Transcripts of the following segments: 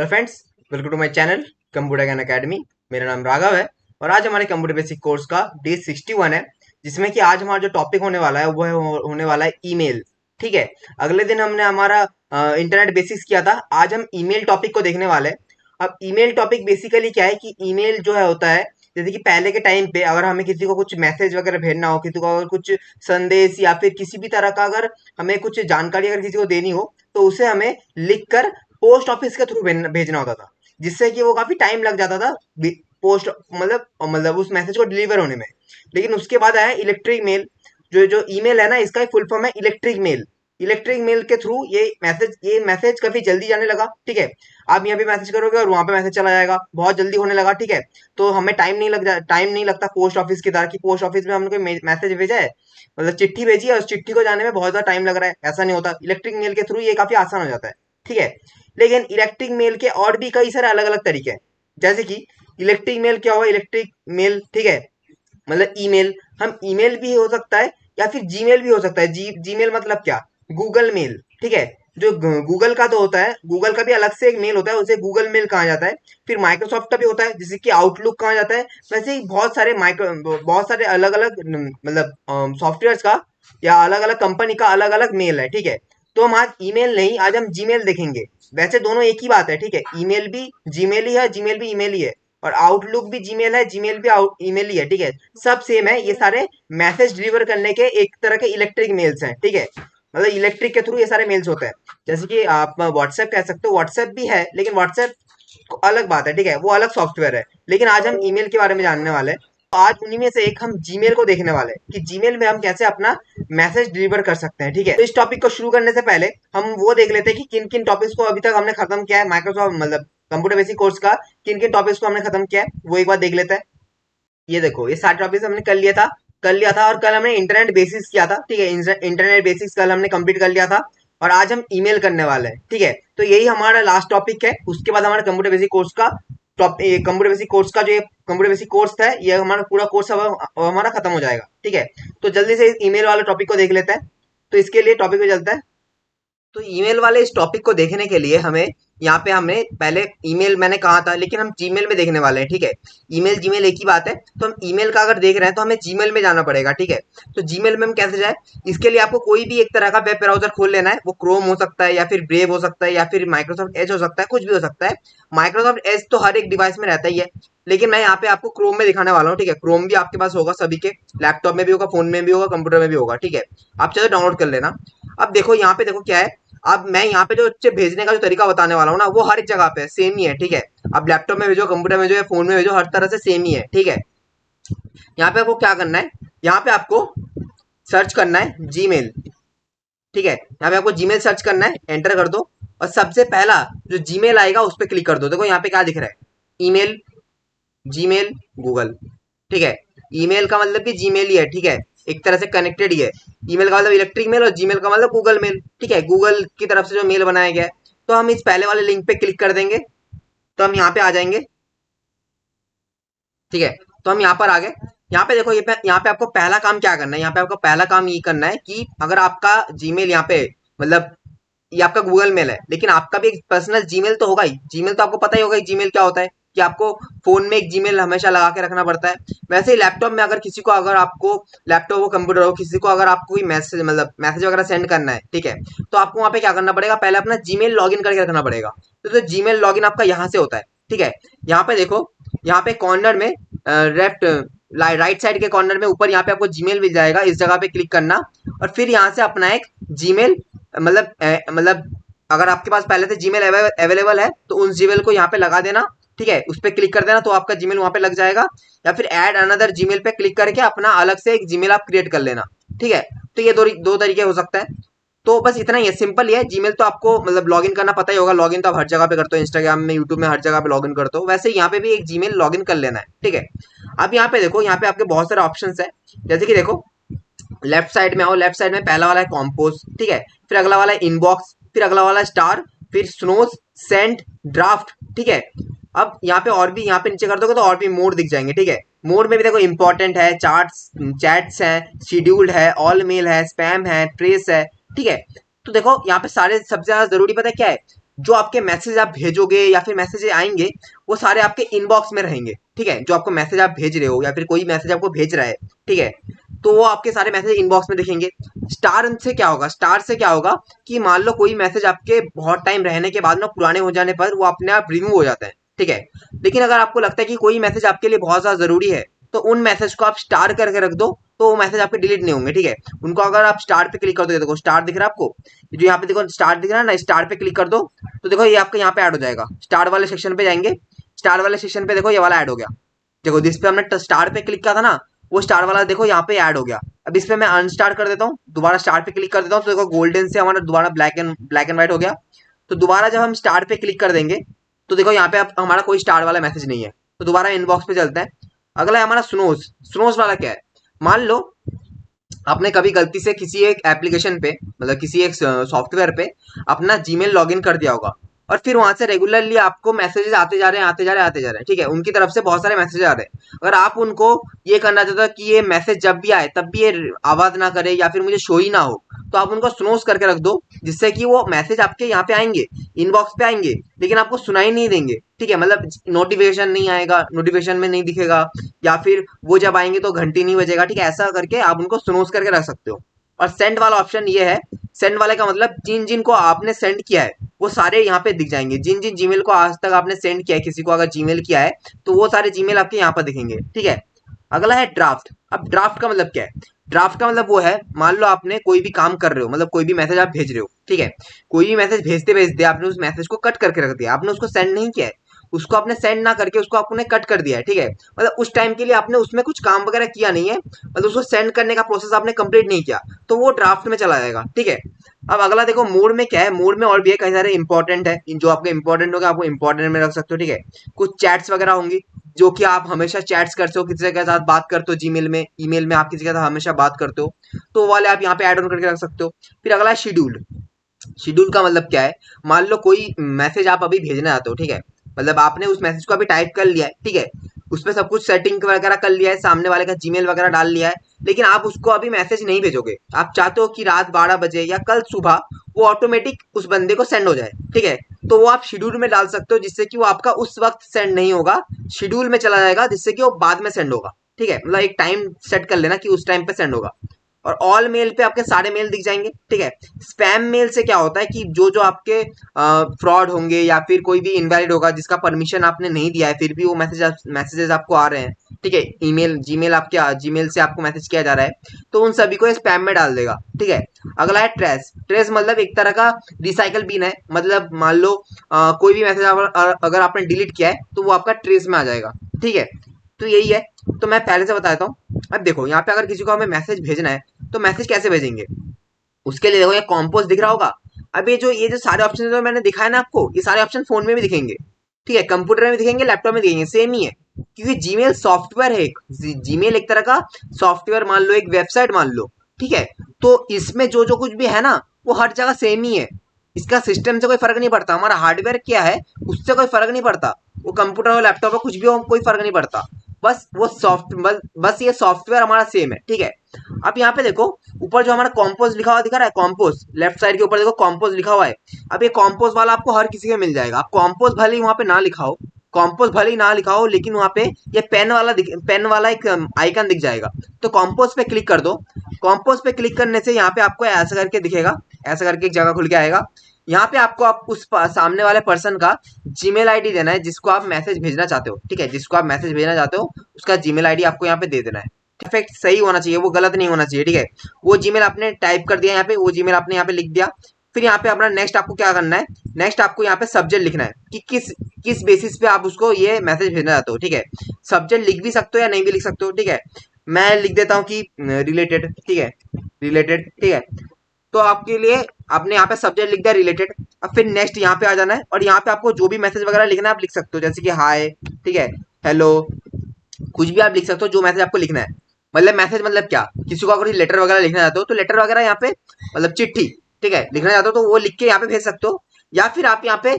Hello friends, welcome to my channel computer Gyan academy. मेरा नाम राघव है और आज हमारे कंप्यूटर बेसिक कोर्स का डे 61 है, जिसमें कि आज हमारा जो टॉपिक होने वाला है वो होने वाला है ईमेल। ठीक है। अगले दिन हमने हमारा इंटरनेट बेसिक्स किया था, आज हम ईमेल टॉपिक को देखने वाले हैं। अब ईमेल टॉपिक बेसिकली क्या है कि ईमेल जो है होता है, जैसे कि पहले के टाइम पे अगर हमें किसी को कुछ मैसेज वगैरह भेजना हो, किसी को अगर कुछ संदेश या फिर किसी भी तरह का अगर हमें कुछ जानकारी अगर किसी को देनी हो, तो उसे हमें लिख कर पोस्ट ऑफिस के थ्रू भेजना होता था, जिससे कि वो काफी टाइम लग जाता था पोस्ट मतलब उस मैसेज को डिलीवर होने में। लेकिन उसके बाद आया इलेक्ट्रिक मेल। जो जो ईमेल है ना, इसका एक फुल फॉर्म है इलेक्ट्रिक मेल। इलेक्ट्रिक मेल के थ्रू ये मैसेज काफी जल्दी जाने लगा। ठीक है। आप यहाँ पे मैसेज करोगे और वहां पे मैसेज चला जाएगा, बहुत जल्दी होने लगा। ठीक है। तो हमें टाइम नहीं लगता पोस्ट ऑफिस की तरह, कि पोस्ट ऑफिस में हमने कोई मैसेज भेजा है, मतलब चिट्ठी भेजी है, उस चिट्ठी को जाने में बहुत ज्यादा टाइम लग रहा है, ऐसा नहीं होता। इलेक्ट्रिक मेल के थ्रू ये काफी आसान हो जाता है। ठीक है। लेकिन इलेक्ट्रिक मेल के और भी कई सारे अलग अलग तरीके हैं। जैसे कि इलेक्ट्रिक मेल क्या हुआ, इलेक्ट्रिक मेल, ठीक है, मतलब ईमेल। हम ईमेल भी हो सकता है या फिर जीमेल भी हो सकता है। जीमेल मतलब क्या, गूगल मेल। ठीक है। जो गूगल का तो होता है, गूगल का भी अलग से एक मेल होता है, उसे गूगल मेल कहा जाता है। फिर माइक्रोसॉफ्ट का भी होता है, जिसे कि आउटलुक कहा जाता है। वैसे ही बहुत सारे अलग अलग मतलब सॉफ्टवेयर का या अलग अलग कंपनी का अलग अलग मेल है। ठीक है। तो हम आज ईमेल नहीं, आज हम जीमेल देखेंगे। वैसे दोनों एक ही बात है। ठीक है। ईमेल भी जीमेल ही है, जीमेल भी ईमेल ही है, और आउटलुक भी जीमेल है, जीमेल भी ईमेल ही है। ठीक है। सब सेम है, ये सारे मैसेज डिलीवर करने के एक तरह के इलेक्ट्रिक मेल्स हैं। ठीक है। मतलब इलेक्ट्रिक के थ्रू ये सारे मेल्स होते हैं। जैसे कि आप व्हाट्सएप कह सकते हो, व्हाट्सएप भी है, लेकिन व्हाट्सएप अलग बात है। ठीक है। वो अलग सॉफ्टवेयर है। लेकिन आज हम ईमेल के बारे में जानने वाले हैं। तो आज उन्हीं में से एक हम जीमेल को देखने वाले हैं कि जीमेल में हम कैसे अपना मैसेज डिलीवर कर सकते हैं। ठीक है। तो इस टॉपिक को शुरू करने से पहले हम वो देख लेते हैं कि किन किन टॉपिक्स को अभी तक हमने खत्म किया है, माइक्रोसॉफ्ट मतलब कंप्यूटर बेसिक कोर्स का किन किन टॉपिक्स को हमने खत्म किया है, वो एक बार देख लेते हैं। ये देखो, ये सारे टॉपिक्स हमने कर लिया था और कल हमने इंटरनेट बेसिक्स किया था। ठीक है। इंटरनेट बेसिक्स कल हमने कंप्लीट कर लिया था और आज हम ईमेल करने वाले हैं। ठीक है। तो यही हमारा लास्ट टॉपिक है। उसके बाद हमारा कंप्यूटर बेसिक कोर्स का कंप्यूटर बेसिक कोर्स का जो ये कंप्यूटर बेसिक कोर्स है, ये हमारा पूरा कोर्स अब हमारा खत्म हो जाएगा। ठीक है। तो जल्दी से इस ईमेल वाले टॉपिक को देख लेते हैं। तो इसके लिए टॉपिक पे चलते हैं। तो ईमेल वाले इस टॉपिक को देखने के लिए हमें यहाँ पे हमने पहले ईमेल मैंने कहा था, लेकिन हम जीमेल में देखने वाले हैं। ठीक है। ईमेल जीमेल एक ही बात है। तो हम ईमेल का अगर देख रहे हैं तो हमें जीमेल में जाना पड़ेगा। ठीक है। तो जीमेल में हम कैसे जाए, इसके लिए आपको कोई भी एक तरह का वेब ब्राउजर खोल लेना है। वो क्रोम हो सकता है या फिर ब्रेव हो सकता है या फिर माइक्रोसॉफ्ट एज हो सकता है, कुछ भी हो सकता है। माइक्रोसॉफ्ट एज तो हर एक डिवाइस में रहता ही है, लेकिन मैं यहाँ पे आपको क्रोम में दिखाने वाला हूँ। ठीक है। क्रोम भी आपके पास होगा, सभी के लैपटॉप में भी होगा, फोन में भी होगा, कंप्यूटर में भी होगा। ठीक है। आप चलो डाउनलोड कर लेना। अब देखो यहाँ पे, देखो क्या है। अब मैं यहाँ पे जो भेजने का जो तरीका बताने वाला हूँ ना, वो हर एक जगह पे सेम ही है। ठीक है। अब लैपटॉप में भेजो, कंप्यूटर में भेजो या फोन में भेजो, हर तरह से सेम ही है। ठीक है। यहाँ पे आपको क्या करना है, यहाँ पे आपको सर्च करना है जीमेल। ठीक है। यहाँ पे आपको जीमेल सर्च करना है, एंटर कर दो और सबसे पहला जो जीमेल आएगा उस पर क्लिक कर दो। देखो यहाँ पे क्या दिख रहा है, ईमेल, जीमेल, गूगल। ठीक है। ईमेल का मतलब भी जीमेल ही है। ठीक है। एक तरह से कनेक्टेड ही है। ईमेल का मतलब इलेक्ट्रिक मेल और जीमेल का मतलब गूगल मेल। ठीक है। गूगल की तरफ से जो मेल बनाया गया है, तो हम इस पहले वाले लिंक पे क्लिक कर देंगे, तो हम यहाँ पे आ जाएंगे। ठीक है। तो हम यहाँ पर आ गए। यहाँ पे देखो, यहाँ पे आपको पहला काम क्या करना है, यहाँ पे आपको पहला काम ये करना है कि अगर आपका जीमेल यहाँ पे मतलब ये आपका गूगल मेल है, लेकिन आपका भी एक पर्सनल जीमेल तो होगा ही। जीमेल तो आपको पता ही होगा जीमेल क्या होता है, कि आपको फोन में एक जीमेल हमेशा लगा के रखना पड़ता है। वैसे ही लैपटॉप में अगर किसी को, अगर आपको लैपटॉप हो, कंप्यूटर हो, किसी को अगर आपको कोई मैसेज मतलब मैसेज वगैरह सेंड करना है, ठीक है, तो आपको वहाँ पे क्या करना पड़ेगा, पहले अपना जीमेल लॉगिन करके रखना पड़ेगा। तो जीमेल लॉगिन आपका यहाँ से होता है। ठीक है। यहाँ पे देखो, यहाँ पे कॉर्नर में लेफ्ट राइट साइड के कॉर्नर में ऊपर यहाँ पे आपको जीमेल मिल जाएगा, इस जगह पे क्लिक करना और फिर यहाँ से अपना एक जीमेल मतलब अगर आपके पास पहले से जीमेल अवेलेबल है तो उस जीमेल को यहाँ पे लगा देना। ठीक है। उस पर क्लिक कर देना तो आपका जीमेल वहां पे लग जाएगा, या फिर ऐड अनदर जीमेल पे क्लिक करके अपना अलग से एक जीमेल आप क्रिएट कर लेना। ठीक है। तो ये दो तरीके हो सकता है। तो बस इतना ही है, सिंपल ही है। जीमेल तो आपको मतलब लॉगिन करना पता ही होगा, लॉगिन तो आप हर जगह पे करते हो, इंस्टाग्राम में, यूट्यूब में, हर जगह पे लॉगिन करते हो। वैसे ही यहाँ पे भी एक जीमेल लॉगिन कर लेना है। ठीक है। अब यहाँ पे देखो, यहाँ पे आपके बहुत सारे ऑप्शंस है। जैसे कि देखो, लेफ्ट साइड में आओ, लेफ्ट साइड में पहला वाला है कॉम्पोज। ठीक है। फिर अगला वाला है इनबॉक्स, फिर अगला वाला है स्टार, फिर स्नोज, सेंड, ड्राफ्ट। ठीक है। अब यहाँ पे और भी, यहाँ पे नीचे कर दोगे तो और भी मोड दिख जाएंगे। ठीक है। मोड में भी देखो, इंपॉर्टेंट है, चार्ट्स, चैट्स है, शेड्यूल्ड है, ऑल मेल है, स्पैम है, ट्रेस है। ठीक है। तो देखो यहाँ पे सारे सबसे ज्यादा जरूरी पता है क्या है, जो आपके मैसेज आप भेजोगे या फिर मैसेज आएंगे वो सारे आपके इनबॉक्स में रहेंगे, ठीक है। जो आपको मैसेज आप भेज रहे हो या फिर कोई मैसेज आपको भेज रहा है, ठीक है, तो वो आपके सारे मैसेज इनबॉक्स में दिखेंगे। स्टार से क्या होगा, स्टार से क्या होगा कि मान लो कोई मैसेज आपके बहुत टाइम रहने के बाद ना पुराने हो जाने पर वो अपने आप रिमूव हो जाता है, ठीक है। लेकिन अगर आपको लगता है कि कोई मैसेज आपके लिए बहुत ज्यादा जरूरी है तो उन मैसेज को आप स्टार करके रख दो, तो वो मैसेज आपके डिलीट नहीं होंगे, ठीक है। उनको अगर आप स्टार पे क्लिक कर दो, देखो स्टार दिख रहा है आपको, जो यहाँ पे देखो स्टार दिख रहा है ना, स्टार पे क्लिक कर दो तो देखो ये आपके यहाँ पे ऐड हो जाएगा। स्टार वाले सेक्शन पे जाएंगे, स्टार वाले सेक्शन पे देखो ये वाला ऐड हो गया। देखो जिस पे हमने स्टार पे क्लिक किया था ना, वो स्टार वाला देखो यहाँ पे ऐड हो गया। अब इस पे मैं अनस्टार कर देता हूँ, दोबारा स्टार पे क्लिक कर देता हूँ, तो देखो गोल्डन से हमारा दोबारा ब्लैक एंड व्हाइट हो गया। तो दोबारा जब हम स्टार पे क्लिक कर देंगे तो देखो यहाँ पे अब हमारा कोई स्टार वाला मैसेज नहीं है। तो दोबारा इनबॉक्स पे चलते हैं। अगला है हमारा स्नोज। स्नोज वाला क्या है, मान लो आपने कभी गलती से किसी एक एप्लीकेशन पे, मतलब किसी एक सॉफ्टवेयर पे अपना जीमेल लॉगिन कर दिया होगा, और फिर वहां से रेगुलरली आपको मैसेजेस आते जा रहे हैं, आते जा रहे हैं, आते जा रहे हैं, ठीक है। उनकी तरफ से बहुत सारे मैसेज आ रहे हैं। अगर आप उनको ये करना चाहते हो कि ये मैसेज जब भी आए तब भी ये आवाज ना करे या फिर मुझे शो ही ना हो, तो आप उनको स्नोज करके रख दो, जिससे कि वो मैसेज आपके यहाँ पे आएंगे, इनबॉक्स पे आएंगे, लेकिन आपको सुनाई नहीं देंगे, ठीक है। मतलब नोटिफिकेशन नहीं आएगा, नोटिफिकेशन में नहीं दिखेगा, या फिर वो जब आएंगे तो घंटी नहीं बजेगा, ठीक है। ऐसा करके आप उनको स्नूज करके रख सकते हो। और सेंड वाला ऑप्शन ये है, सेंड वाले का मतलब जिन जिन को आपने सेंड किया है वो सारे यहाँ पे दिख जाएंगे। जिन जिन जीमेल को आज तक आपने सेंड किया है, किसी को अगर जीमेल किया है तो वो सारे जीमेल आपके यहाँ पर दिखेंगे, ठीक है। अगला है ड्राफ्ट। अब ड्राफ्ट का मतलब क्या है, ड्राफ्ट का मतलब वो है, मान लो आपने कोई भी काम कर रहे हो, मतलब कोई भी मैसेज आप भेज रहे हो, ठीक है। कोई भी मैसेज भेजते भेजते आपने उस मैसेज को कट करके रख दिया, आपने उसको सेंड नहीं किया है, उसको आपने सेंड ना करके उसको आपने कट कर दिया है, ठीक है। मतलब उस टाइम के लिए आपने उसमें कुछ काम वगैरह किया नहीं है, मतलब उसको सेंड करने का प्रोसेस आपने कंप्लीट नहीं किया, तो वो ड्राफ्ट में चला जाएगा, ठीक है। अब अगला देखो मोड में क्या है, मोड में और भी है कई सारे इंपॉर्टेंट है, जो आपके इंपॉर्टेंट होगा आपको इंपॉर्टेंट में रख सकते हो, ठीक है। कुछ चैट्स वगैरह होंगी जो कि आप हमेशा चैट्स करते हो, किसी के साथ बात करते हो, जीमेल में, ईमेल में आप किसी के साथ हमेशा बात करते हो, तो वो वाले आप यहाँ पे ऐड ऑन करके रख सकते हो। फिर अगला है शेड्यूल। शेड्यूल का मतलब क्या है, मान लो कोई मैसेज आप अभी भेजना चाहते हो, ठीक है। मतलब आपने उस मैसेज को अभी टाइप कर लिया है, ठीक है, उसमें सब कुछ सेटिंग वगैरह कर लिया है, सामने वाले का जीमेल वगैरह डाल लिया है, लेकिन आप उसको अभी मैसेज नहीं भेजोगे। आप चाहते हो कि रात 12 बजे या कल सुबह वो ऑटोमेटिक उस बंदे को सेंड हो जाए, ठीक है। तो वो आप शेड्यूल में डाल सकते हो, जिससे कि वो आपका उस वक्त सेंड नहीं होगा, शेड्यूल में चला जाएगा, जिससे कि वो बाद में सेंड होगा, ठीक है। मतलब एक टाइम सेट कर लेना कि उस टाइम पे सेंड होगा। और ऑल मेल पे आपके सारे मेल दिख जाएंगे, ठीक है। स्पैम मेल से क्या होता है कि जो जो आपके फ्रॉड होंगे या फिर कोई भी इनवैलिड होगा जिसका परमिशन आपने नहीं दिया है, फिर भी वो मैसेजेस आपको आ रहे हैं, ठीक है, ईमेल जीमेल आपके जीमेल से आपको मैसेज किया जा रहा है, तो उन सभी को स्पैम में डाल देगा, ठीक है। अगला है ट्रेस। ट्रेस मतलब एक तरह का रिसाइकल बिन है, मतलब मान लो कोई भी मैसेज अगर आपने डिलीट किया है तो वो आपका ट्रेस में आ जाएगा, ठीक है। तो यही है। तो मैं पहले से बता देता हूँ। अब देखो यहाँ पे अगर किसी को हमें मैसेज भेजना है तो मैसेज कैसे भेजेंगे, उसके लिए देखो ये कॉम्पोज दिख रहा होगा। अब ये जो सारे ऑप्शन जो मैंने दिखाया ना आपको, ये सारे ऑप्शन फोन में भी दिखेंगे, ठीक है, कंप्यूटर में भी दिखेंगे, लैपटॉप में दिखेंगे, सेम ही है। क्योंकि जीमेल सॉफ्टवेयर है, एक जीमेल एक तरह का सॉफ्टवेयर मान लो, एक वेबसाइट मान लो, ठीक है। तो इसमें जो जो कुछ भी है ना वो हर जगह सेम ही है। इसका सिस्टम से कोई फर्क नहीं पड़ता, हमारा हार्डवेयर क्या है उससे कोई फर्क नहीं पड़ता, वो कंप्यूटर हो लैपटॉप हो कुछ भी हो कोई फर्क नहीं पड़ता। बस वो बस ये सॉफ्टवेयर हमारा सेम है, ठीक है। अब यहाँ पे देखो ऊपर जो हमारा कॉम्पोज लिखा हुआ दिखा रहा है, कॉम्पोज लेफ्ट साइड के ऊपर देखो कॉम्पोज लिखा हुआ है। अब ये कॉम्पोज वाला आपको हर किसी के मिल जाएगा। आप कॉम्पोज भले ही वहां पे ना लिखा हो, कॉम्पोज भले ही ना लिखा हो, लेकिन वहां पे ये पेन वाला एक आइकन दिख जाएगा, तो कॉम्पोज पे क्लिक कर दो। कॉम्पोज पे क्लिक करने से यहाँ पे आपको ऐसा करके दिखेगा, ऐसा करके एक जगह खुल के आएगा। यहाँ पे आपको आप उस सामने वाले पर्सन का जीमेल आईडी देना है जिसको आप मैसेज भेजना चाहते हो, ठीक है, जिसको आप मैसेज भेजना चाहते हो उसका जीमेल आईडी आपको यहाँ पे दे देना है। परफेक्ट सही होना चाहिए, वो गलत नहीं होना चाहिए, ठीक है। वो जीमेल आपने टाइप कर दिया यहाँ पे, वो जीमेल आपने यहाँ पे लिख दिया। फिर यहाँ पे अपना नेक्स्ट आपको क्या करना है, नेक्स्ट आपको यहाँ पे सब्जेक्ट लिखना है कि किस किस बेसिस पे आप उसको ये मैसेज भेजना चाहते हो, ठीक है। सब्जेक्ट लिख भी सकते हो या नहीं भी लिख सकते हो, ठीक है। मैं लिख देता हूँ कि रिलेटेड, ठीक है, रिलेटेड, ठीक है। तो आपके लिए आपने यहाँ पे सब्जेक्ट लिख दिया रिलेटेड। अब फिर नेक्स्ट यहाँ पे आ जाना है और यहाँ पे आपको जो भी मैसेज वगैरह लिखना है आप लिख सकते हो, जैसे कि हाय, ठीक है, हेलो, कुछ भी आप लिख सकते हो जो मैसेज आपको लिखना है। मतलब मैसेज मतलब क्या, किसी को अगर लेटर वगैरह लिखना चाहते हो तो लेटर वगैरह यहाँ पे मतलब चिट्ठी, ठीक है, लिखना चाहते हो तो वो लिख के यहाँ पे भेज सकते हो। या फिर आप यहाँ पे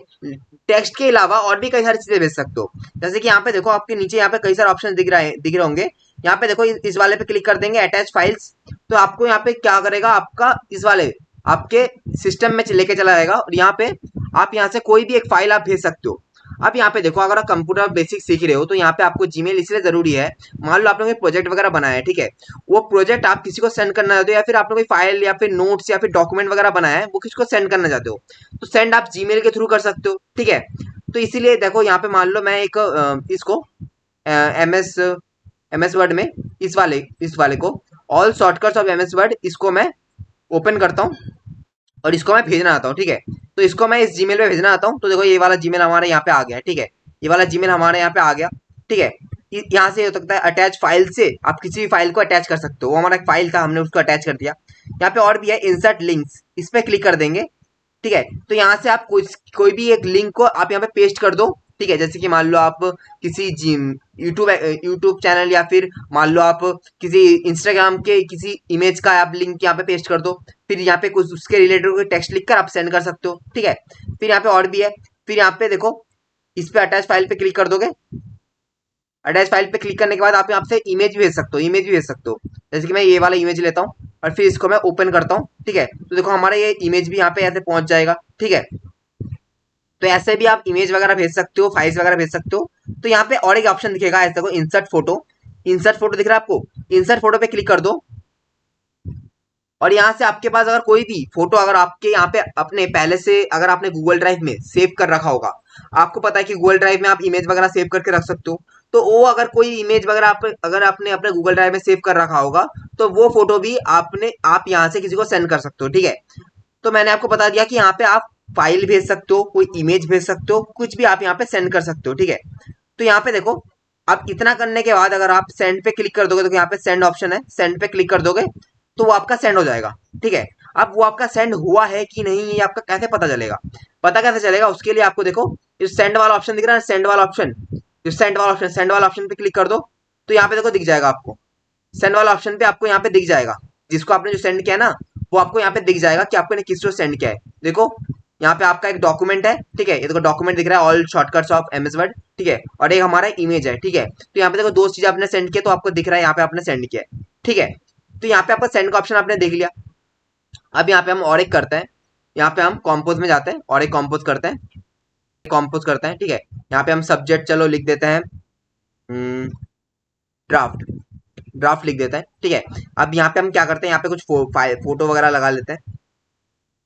टेक्स्ट के अलावा और भी कई सारी चीजें भेज सकते हो। जैसे कि यहाँ पे देखो आपके नीचे यहाँ पे कई सारे ऑप्शन दिख रहे होंगे। यहाँ पे देखो इस वाले पे क्लिक कर देंगे अटैच फाइल्स, तो आपको यहाँ पे क्या करेगा, आपका इस वाले आपके सिस्टम में लेके चला जाएगा और यहाँ पे आप यहाँ से कोई भी एक फाइल आप भेज सकते हो। अब यहाँ पे देखो, अगर आप कंप्यूटर बेसिक सीख रहे हो तो यहाँ पे आपको जीमेल इसलिए जरूरी है। मान लो आप लोगों ने प्रोजेक्ट वगैरह बनाया है, ठीक है, वो प्रोजेक्ट आप किसी को सेंड करना चाहते हो, या फिर आप लोग कोई फाइल या फिर नोट्स या फिर डॉक्यूमेंट वगैरह बनाया है, वो किसी को सेंड करना चाहते हो, तो सेंड आप जीमेल के थ्रू कर सकते हो, ठीक है। तो इसीलिए देखो यहाँ पे मान लो मैं एक इसको एम एस वर्ड में इस वाले को all shortcuts of M S Word, इसको मैं ओपन करता हूँ और इसको मैं भेजना चाहता हूँ, ठीक है। तो इसको मैं इस जीमेल पे भेजना चाहता हूँ, तो देखो ये वाला जीमेल हमारे यहाँ पे आ गया है, ठीक है। ये वाला जीमेल हमारे यहाँ पे आ गया, ठीक है। यहाँ से हो सकता है अटैच फाइल से आप किसी भी फाइल को अटैच कर सकते हो। वो हमारा एक फाइल था, हमने उसको अटैच कर दिया। यहाँ पे और भी है इंसर्ट लिंक्स, इस पे क्लिक कर देंगे, ठीक है। तो यहाँ से आप कोई भी एक लिंक को आप यहाँ पे पेस्ट कर दो, ठीक है। जैसे कि मान लो आप किसी जिम यूट्यूब चैनल, या फिर मान लो आप किसी इंस्टाग्राम के किसी इमेज का आप लिंक यहाँ पे पेस्ट कर दो। फिर यहाँ पे कुछ उसके रिलेटेड कोई टेक्स्ट लिखकर आप सेंड कर सकते हो, ठीक है। फिर यहाँ पे और भी है। फिर यहाँ पे देखो, इस पे अटैच फाइल पे क्लिक कर दोगे। अटैच फाइल पे क्लिक करने के बाद आप यहाँ से इमेज भेज सकते हो, इमेज भी भेज सकते हो। जैसे कि मैं ये वाला इमेज लेता हूँ और फिर इसको मैं ओपन करता हूँ, ठीक है। तो देखो हमारा ये इमेज भी यहाँ पे ऐसे पहुंच जाएगा, ठीक है। तो ऐसे भी आप इमेज वगैरह भेज सकते हो, फाइल्स वगैरह भेज सकते हो। तो यहाँ पे और एक ऑप्शन दिखेगा, ऐसे देखो इंसर्ट फोटो। इंसर्ट फोटो दिख रहा है आपको? इंसर्ट फोटो पे क्लिक कर दो और यहाँ से आपके पास अगर कोई भी फोटो अगर आपके यहाँ पे अपने पहले से अगर आपने गूगल ड्राइव में सेव कर रखा होगा, आपको पता है कि गूगल ड्राइव में आप इमेज वगैरह सेव करके रख सकते हो। तो वो अगर कोई इमेज वगैरह आप अगर आपने अपने गूगल ड्राइव में सेव कर रखा होगा, तो वो फोटो भी आप यहाँ से किसी को सेंड कर सकते हो, ठीक है। तो मैंने आपको बता दिया कि यहाँ पे आप फाइल भेज सकते हो, कोई इमेज भेज सकते हो, कुछ भी आप यहाँ पे सेंड कर सकते हो, ठीक है। तो यहाँ पे देखो, अब इतना करने के बाद अगर आप सेंड पे क्लिक कर दोगे, तो यहाँ पे सेंड ऑप्शन है, सेंड पे क्लिक कर दोगे तो वो आपका सेंड हो जाएगा, ठीक है। अब वो आपका सेंड हुआ है कि नहीं, ये आपका कैसे पता चलेगा? पता कैसे चलेगा? उसके लिए आपको देखो, जो सेंड वाला ऑप्शन दिख रहा है, सेंड वाला ऑप्शन, सेंड वाला ऑप्शन पे क्लिक कर दो। तो यहाँ पे देखो दिख जाएगा आपको, सेंड वाला ऑप्शन पे आपको यहाँ पे दिख जाएगा, जिसको आपने जो सेंड किया ना, वो आपको यहाँ पे दिख जाएगा कि आपने किसको सेंड किया है। देखो यहाँ पे आपका एक डॉक्यूमेंट है, ठीक है। ये देखो डॉक्यूमेंट दिख रहा है, all shortcuts of MS word, ठीक है। और एक हमारा इमेज है, ठीक है। तो यहाँ पे देखो दो चीजें आपने सेंड किया, तो आपको दिख रहा है यहाँ पे आपने सेंड किया है, ठीक है। तो यहाँ पे आपका सेंड का ऑप्शन आपने देख लिया। अब यहाँ पे हम और एक करते हैं, यहाँ पे हम कॉम्पोज में जाते हैं और एक कॉम्पोज करते हैं, ठीक है। यहाँ पे हम सब्जेक्ट चलो लिख देते हैं ड्राफ्ट, लिख देते हैं, ठीक है। अब यहाँ पे हम क्या करते हैं, यहाँ पे कुछ फोटो वगैरह लगा लेते हैं,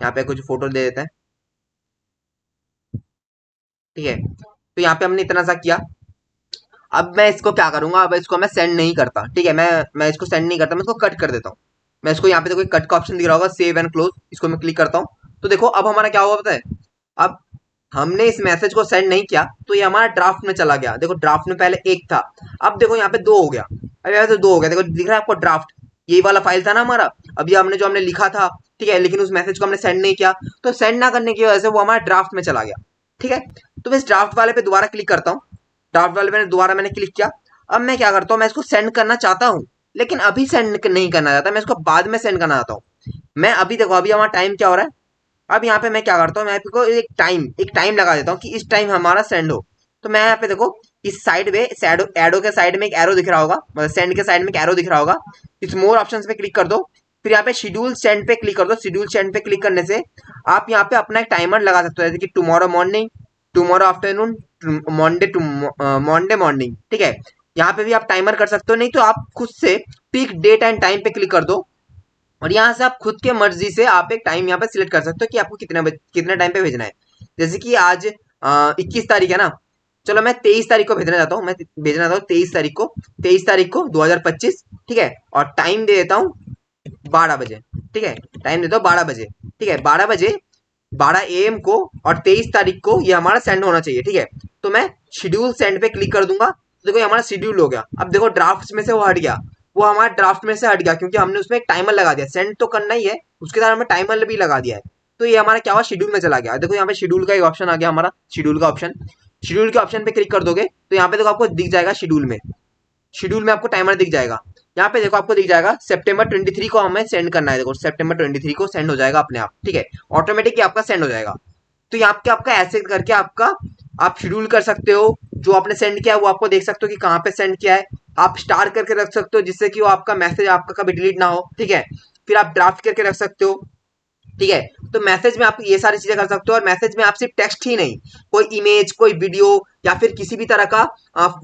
यहाँ पे कुछ फोटो दे देते हैं, ठीक है। तो यहाँ पे हमने इतना सा किया। अब मैं इसको क्या करूंगा, अब इसको मैं सेंड नहीं करता, ठीक है। मैं इसको सेंड नहीं करता, मैं इसको कट कर देता हूँ। मैं इसको यहाँ पे देखो कट का ऑप्शन दिख रहा होगा, सेव एंड क्लोज, इसको मैं क्लिक करता हूँ। तो देखो अब हमारा क्या हुआ पता है, अब हमने इस मैसेज को सेंड नहीं किया तो ये हमारा ड्राफ्ट में चला गया। देखो ड्राफ्ट में पहले एक था, अब देखो यहाँ पे दो हो गया, अब यहाँ पे दो हो गया। देखो दिख रहा है आपको ड्राफ्ट, यही वाला फाइल था ना हमारा, अब ये हमने लिखा था, ठीक है, लेकिन उस मैसेज को हमने सेंड नहीं किया, तो सेंड ना करने की वजह से वो हमारा ड्राफ्ट में चला गया, ठीक है। तो मैं इस ड्राफ्ट वाले पे दोबारा क्लिक करता हूँ, ड्राफ्ट वाले पे दोबारा मैंने क्लिक किया। अब मैं क्या करता हूँ, मैं इसको सेंड करना चाहता हूँ, लेकिन अभी सेंड नहीं करना चाहता, मैं इसको बाद में सेंड करना चाहता हूँ। मैं अभी देखो, अभी हमारा टाइम क्या हो रहा है, अब यहाँ पे मैं क्या करता हूँ, मैं आपको एक टाइम लगा देता हूँ कि इस टाइम हमारा सेंड हो। तो मैं यहाँ पे देखो, इस साइड में एडो के साइड में एक एरो दिख रहा होगा, मतलब सेंड के साइड में एक एरो दिख रहा होगा, इस मोर ऑप्शन पे क्लिक कर दो। फिर यहाँ पे शेड्यूल सेंड पे क्लिक कर दो। शेड्यूल सेंड पे क्लिक करने से आप यहाँ पे अपना एक टाइमर लगा सकते हो, जैसे कि tomorrow morning, tomorrow afternoon, Monday morning, ठीक है। यहाँ पे भी आप टाइमर कर सकते हो, नहीं तो आप खुद से पिक डेट एंड टाइम पे क्लिक कर दो और यहाँ से आप खुद के मर्जी से आप एक टाइम यहाँ पे सिलेक्ट कर सकते हो कि आपको कितने टाइम पे भेजना है। जैसे कि आज 21 तारीख है ना, चलो मैं 23 तारीख को भेजना चाहता हूँ, मैं भेजना चाहता हूँ 23 तारीख को 2025, ठीक है। और टाइम दे देता हूँ 12 बजे, ठीक है। टाइम देता हूँ 12 बजे, ठीक है। 12 बजे 12 AM को और 23 तारीख को ये हमारा सेंड होना चाहिए, ठीक है। तो मैं शेड्यूल सेंड पे क्लिक कर दूंगा, तो देखो ये हमारा शेड्यूल हो गया। अब देखो ड्राफ्ट में से वो हट गया, वो हमारा ड्राफ्ट में से हट गया क्योंकि हमने उसमें एक टाइमर लगा दिया, सेंड तो करना ही है, उसके साथ हमें टाइमर भी लगा दिया है। तो ये हमारा क्या हुआ, शेड्यूल में चला गया। देखो यहाँ पे शेड्यूल का एक ऑप्शन आ गया हमारा, शेड्यूल का ऑप्शन, शेड्यूल के ऑप्शन पे क्लिक कर दोगे तो यहाँ पे देखो आपको दिख जाएगा शेड्यूल में आपको टाइमर दिख जाएगा। यहाँ पे देखो आपको दिख जाएगा सितंबर 23 को हमें सेंड करना है, देखो सितंबर 23 को सेंड हो जाएगा अपने आप, ठीक है। ऑटोमेटिक आपका सेंड हो जाएगा। तो ये आपका ऐसे करके आप शेड्यूल कर सकते हो, जो आपने सेंड किया है वो आपको देख सकते हो कि कहाँ पे सेंड किया है। आप स्टार करके रख सकते हो जिससे कि वो आपका मैसेज आपका कभी डिलीट ना हो, ठीक है। फिर आप ड्राफ्ट करके रख सकते हो, ठीक है। तो मैसेज में आप ये सारी चीजें कर सकते हो, और मैसेज में आप सिर्फ टेक्स्ट ही नहीं, कोई इमेज, कोई वीडियो, या फिर किसी भी तरह का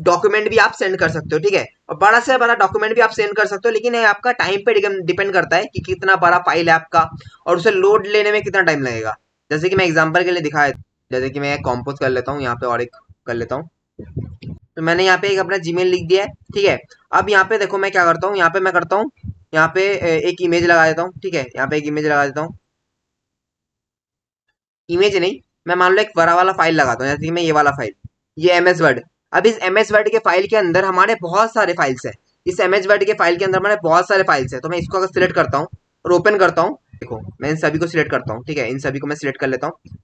डॉक्यूमेंट भी आप सेंड कर सकते हो, ठीक है। और बड़ा से बड़ा डॉक्यूमेंट भी आप सेंड कर सकते हो, लेकिन ये आपका टाइम पे डिपेंड करता है कि कितना बड़ा फाइल है आपका, और उसे लोड लेने में कितना टाइम लगेगा। जैसे कि मैं एग्जाम्पल के लिए दिखाया, जैसे कि मैं कंपोज कर लेता हूँ यहाँ पे, और एक कर लेता हूँ। तो मैंने यहाँ पे एक अपना जीमेल लिख दिया है, ठीक है। अब यहाँ पे देखो मैं क्या करता हूँ, यहाँ पे मैं करता हूँ, यहाँ पे एक इमेज लगा देता हूँ, ठीक है। यहाँ पे एक इमेज लगा देता हूँ, इमेज नहीं, मैं मान लो एक बड़ा वाला फाइल लगाता हूँ, जैसे कि मैं ये वाला फाइल, ये एम एस वर्ड। अब इस एम एस वर्ड के फाइल के अंदर हमारे बहुत सारे फाइल्स हैं, इस एम एस वर्ड के फाइल के अंदर हमारे बहुत सारे फाइल्स हैं। तो मैं इसको अगर सिलेक्ट करता हूँ और ओपन करता हूँ, देखो मैं इन सभी को सिलेक्ट करता हूँ, ठीक है। इन सभी को मैं सिलेक्ट कर लेता हूँ,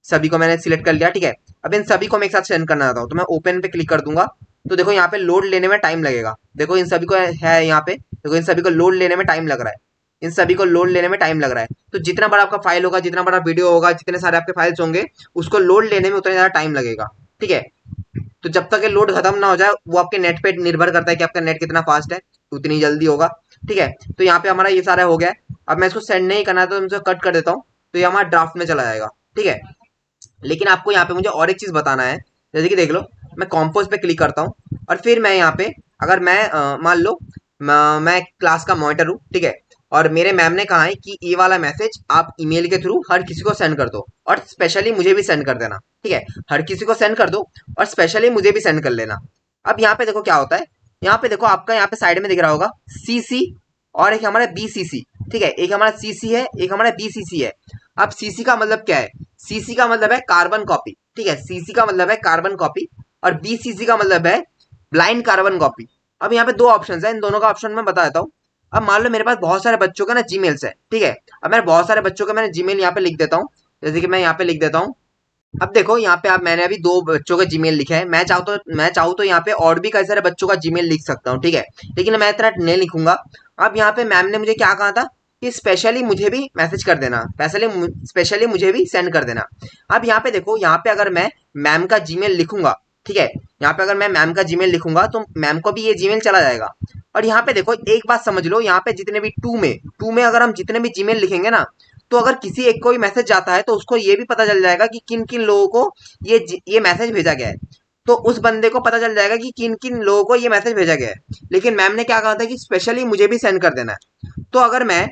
सभी को मैंने सिलेक्ट कर लिया, ठीक है। अब इन सभी को मैं एक साथ सेंड करना चाहता हूँ, तो मैं ओपन पे क्लिक कर दूंगा। तो देखो यहाँ पे लोड लेने में टाइम लगेगा, देखो इन सभी को है यहाँ पे, देखो इन सभी को लोड लेने में टाइम लग रहा है, इन सभी को लोड लेने में टाइम लग रहा है। तो जितना बड़ा आपका फाइल होगा, जितना बड़ा वीडियो होगा, जितने सारे आपके फाइल्स होंगे, उसको लोड लेने में उतना ज्यादा टाइम लगेगा, ठीक है। तो जब तक ये लोड खत्म ना हो जाए, वो आपके नेट पे निर्भर करता है कि आपका नेट कितना फास्ट है, उतनी जल्दी होगा, ठीक है। तो यहाँ पे हमारा ये सारा हो गया है। अब मैं इसको सेंड नहीं करना है, तो मैं इसको कट कर देता हूँ, तो ये हमारा ड्राफ्ट में चला जाएगा, ठीक है। लेकिन आपको यहाँ पे मुझे और एक चीज बताना है, जैसे कि देख लो, मैं कॉम्पोज पे क्लिक करता हूँ, और फिर मैं यहाँ पे, अगर मैं मान लो मैं क्लास का मॉनिटर हूँ, ठीक है। और मेरे मैम ने कहा है कि ये वाला मैसेज आप ईमेल के थ्रू हर किसी को सेंड कर दो, और स्पेशली मुझे भी सेंड कर देना, ठीक है। हर किसी को सेंड कर दो, और स्पेशली मुझे भी सेंड कर लेना। अब यहाँ पे देखो क्या होता है, यहाँ पे देखो आपका यहाँ पे साइड में दिख रहा होगा सीसी, और एक हमारा बीसीसी, ठीक है। एक हमारा सीसी है, एक हमारा बीसीसी है। अब सीसी का मतलब क्या है, सीसी का मतलब है कार्बन कॉपी, ठीक है। सीसी का मतलब है कार्बन कॉपी, और बीसीसी का मतलब है ब्लाइंड कार्बन कॉपी। अब यहाँ पे दो ऑप्शन है, इन दोनों का ऑप्शन मैं बता देता हूँ। अब मान लो मेरे पास बहुत सारे बच्चों का ना जीमेल्स है, ठीक है। अब मैं बहुत सारे बच्चों का मैंने जीमेल यहाँ पे लिख देता हूँ, जैसे कि मैं यहाँ पे लिख देता हूँ। अब देखो यहाँ पे, आप मैंने अभी दो बच्चों का जीमेल लिखा है, मैं चाहूँ तो यहाँ पे और भी कई सारे बच्चों का जीमेल लिख सकता हूँ, ठीक है। लेकिन मैं इतना नहीं लिखूंगा। अब यहाँ पे मैम ने मुझे क्या कहा था कि स्पेशली मुझे भी मैसेज कर देना, स्पेशली मुझे भी सेंड कर देना। अब यहाँ पे देखो, यहाँ पे अगर मैं मैम का जीमेल लिखूंगा, ठीक है, यहाँ पे अगर मैं मैम का जीमेल लिखूंगा, तो मैम को भी ये जीमेल चला जाएगा। और यहाँ पे देखो एक बात समझ लो, यहाँ पे जितने भी टू में अगर हम जितने भी जीमेल लिखेंगे ना, तो अगर किसी एक को भी मैसेज जाता है, तो उसको ये भी पता चल जाएगा कि किन किन लोगों को ये मैसेज भेजा गया है। तो उस बंदे को पता चल जाएगा कि किन किन लोगों को ये मैसेज भेजा गया है। लेकिन मैम ने क्या कहा था कि स्पेशली मुझे भी सेंड कर देना है। तो अगर मैं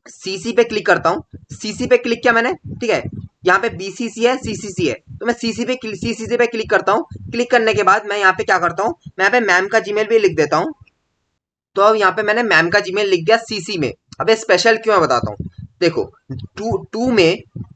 सीसी पे क्लिक करता हूँ, सीसी पे क्लिक किया मैंने, ठीक है। यहाँ पे बीसीसी है, सीसीसी है, तो मैं सीसीसी पे क्लिक करता हूँ। क्लिक करने के बाद मैं यहाँ पे क्या करता हूँ, मैं यहाँ पे मैम का जीमेल भी लिख देता हूँ। तो अब यहाँ पे मैंने मैम का जीमेल लिख दिया सीसी में। अब ये स्पेशल क्यों, मैं बताता हूँ। देखो,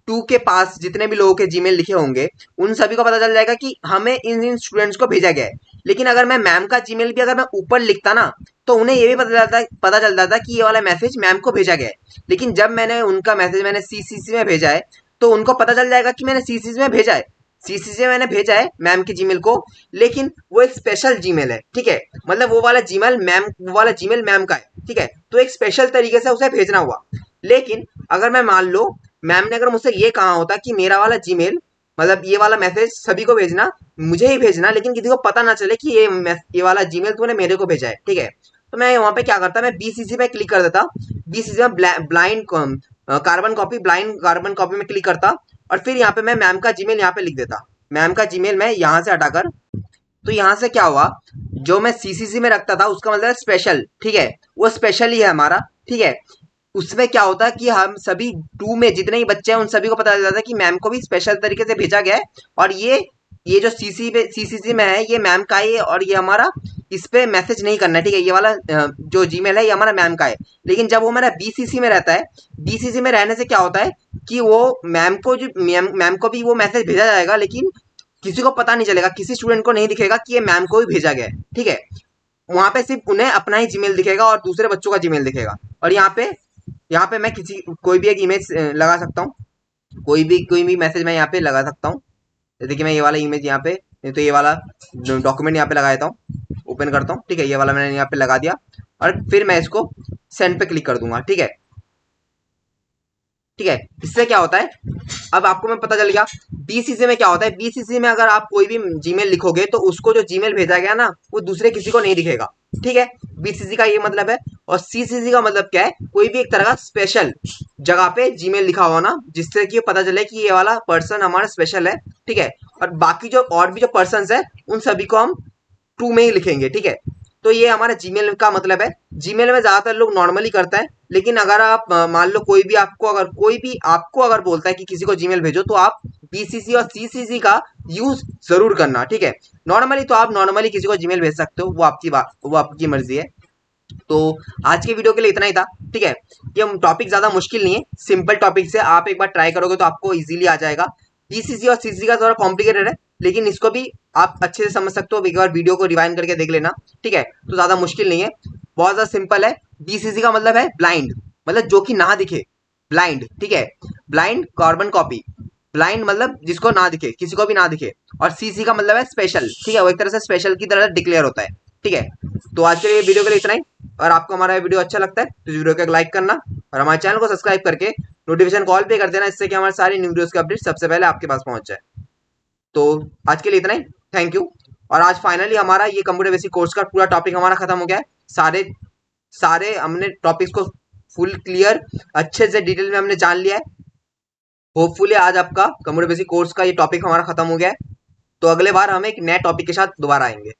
टू के पास जितने भी लोगों के जीमेल लिखे होंगे, उन सभी को पता चल जाएगा कि हमें इन इन स्टूडेंट्स को भेजा गया है। लेकिन अगर मैं मैम का जीमेल भी अगर मैं ऊपर लिखता ना, तो उन्हें ये भी पता चलता था कि ये वाला मैसेज मैम को भेजा गया है। लेकिन जब मैंने उनका मैसेज मैंने सीसीसी में भेजा है, तो उनको पता चल जाएगा कि मैंने सीसीसी में भेजा है, सीसी से मैंने भेजा है मैम के जीमेल को। लेकिन वो एक स्पेशल जीमेल है, ठीक है। मतलब वो वाला जीमेल मैम का है, ठीक है। तो एक स्पेशल तरीके से उसे भेजना हुआ। लेकिन अगर मैं मान लो, मैम ने अगर मुझसे ये कहा होता कि मेरा वाला जीमेल, मतलब ये वाला मैसेज सभी को भेजना, मुझे ही भेजना, लेकिन किसी को पता ना चले कि ये वाला जीमेल तूने मेरे को भेजा है, ठीक है। तो मैं वहां पे क्या करता, मैं बीसीसी पे क्लिक कर देता, बीसीसी में ब्लाइंड कार्बन कॉपी में क्लिक करता, और फिर यहाँ पे मैं मैम का जीमेल यहाँ पे लिख देता। मैम का जीमेल मैं यहाँ से हटाकर, तो यहाँ से क्या हुआ, जो मैं सीसीसी में रखता था उसका मतलब स्पेशल, ठीक है, वो स्पेशल ही है हमारा, ठीक है। उसमें क्या होता है कि हम सभी टू में जितने ही बच्चे हैं, उन सभी को पता चल जाता है कि मैम को भी स्पेशल तरीके से भेजा गया है। और ये जो सीसीसी में है, ये मैम का ही है, और ये हमारा इस पे मैसेज नहीं करना है, ठीक है। ये वाला जो जीमेल है, ये हमारा मैम का है। लेकिन जब वो मेरा बीसीसी में रहता है, बीसीसी में रहने से क्या होता है कि वो मैम को भी वो मैसेज भेजा जाएगा, लेकिन किसी को पता नहीं चलेगा, किसी स्टूडेंट को नहीं दिखेगा कि ये मैम को भी भेजा गया है, ठीक है। वहां पे सिर्फ उन्हें अपना ही जीमेल दिखेगा और दूसरे बच्चों का जीमेल दिखेगा। और यहाँ पे मैं कोई भी एक इमेज लगा सकता हूँ, कोई भी मैसेज मैं यहाँ पे लगा सकता हूँ। जैसे कि मैं ये वाला इमेज यहाँ पे, नहीं तो ये वाला डॉक्यूमेंट यहाँ पे लगा देता हूँ, ओपन करता हूँ, ठीक है। ये वाला मैंने यहाँ पे लगा दिया, और फिर मैं इसको सेंड पे क्लिक कर दूंगा, ठीक है। ठीक है। इससे क्या होता है, अब आपको मैं पता चल गया बीसीसी में क्या होता है। बीसीसी में अगर आप कोई भी जीमेल लिखोगे तो उसको जो जीमेल भेजा गया ना वो दूसरे किसी को नहीं दिखेगा, ठीक है। बीसीसी का ये मतलब है। और सीसीसी का मतलब क्या है, कोई भी एक तरह का स्पेशल जगह पे जीमेल लिखा हुआ ना, जिससे कि पता चले कि ये वाला पर्सन हमारा स्पेशल है, ठीक है। और बाकी जो और भी जो पर्सन है उन सभी को हम टू में ही लिखेंगे, ठीक है। तो ये हमारा जीमेल का मतलब है। जीमेल में ज्यादातर लोग नॉर्मली करते हैं, लेकिन अगर आप मान लो कोई भी आपको अगर बोलता है कि किसी को जीमेल भेजो तो आप बीसीसी और सीसीसी का यूज जरूर करना, ठीक है। नॉर्मली तो आप नॉर्मली किसी को जीमेल भेज सकते हो, वो आपकी मर्जी है। तो आज के वीडियो के लिए इतना ही था, ठीक है। ये टॉपिक ज्यादा मुश्किल नहीं है, सिंपल टॉपिक से आप एक बार ट्राई करोगे तो आपको इजीली आ जाएगा। बीसीसी और सीसीसी का थोड़ा कॉम्प्लिकेटेड है, लेकिन इसको भी आप अच्छे से समझ सकते हो, एक बार वीडियो को रिवाइंड करके देख लेना, ठीक है। तो ज्यादा मुश्किल नहीं है, बहुत ज्यादा सिंपल है। बीसीसी का मतलब है ब्लाइंड, मतलब जो कि ना दिखे, ब्लाइंड, ठीक है। ब्लाइंड कार्बन कॉपी, ब्लाइंड मतलब जिसको ना दिखे, किसी को भी ना दिखे। और सीसी का मतलब है स्पेशल, ठीक है, वो एक तरह से स्पेशल की तरह डिक्लेयर होता है, ठीक है। तो आज के लिए वीडियो के लिए इतना ही। और आपको हमारा वीडियो अच्छा लगता है तो वीडियो को एक लाइक करना और हमारे चैनल को सब्सक्राइब करके नोटिफिकेशन कॉल पे कर देना, इससे कि हमारे सारी न्यू वीडियोस के अपडेट सबसे पहले आपके पास पहुंच जाए। तो आज के लिए इतना ही, थैंक यू। और आज फाइनली हमारा ये कंप्यूटर बेसिक कोर्स का पूरा टॉपिक हमारा खत्म हो गया है। सारे सारे हमने टॉपिक्स को फुल क्लियर अच्छे से डिटेल में हमने जान लिया है। होपफुली आज आपका कंप्यूटर बेसिक कोर्स का ये टॉपिक हमारा खत्म हो गया है। तो अगले बार हम एक नए टॉपिक के साथ दोबारा आएंगे।